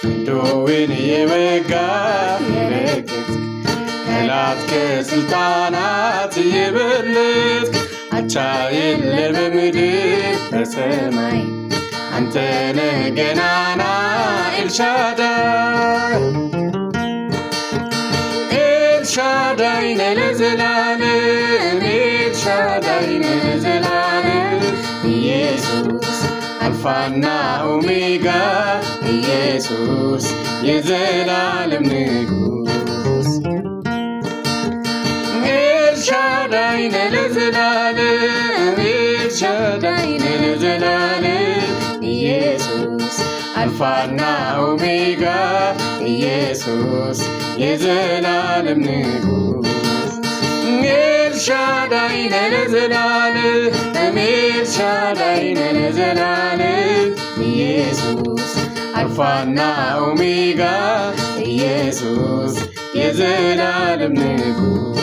ፍንዶውን የወጋ የረገጥክ ጠላት ከስልጣናት የበለጥክ አቻ የለ በምድር በሰማይ አንተ ነህ ገናና ኤልሻዳይ ኤልሻዳይ ነህ ለዘላለም ኤልሻዳይ ነህ ለዘላለም ኢየሱስ አልፋና ኦሜጋ ኢየሱስ የዘላለም ንጉስ ኤልሻዳይ ነህ ለዘላለም ኤልሻዳይ ነህ ለዘላለም ኢየሱስ አልፋና ኦሜጋ ኢየሱስ የዘላለም ንጉስ ኤልሻዳይ ነህ ለዘላለም ኤልሻዳይ ነህ ለዘላለም ኢየሱስ አልፋና ኦሜጋ ኢየሱስ የዘላለም ንጉስ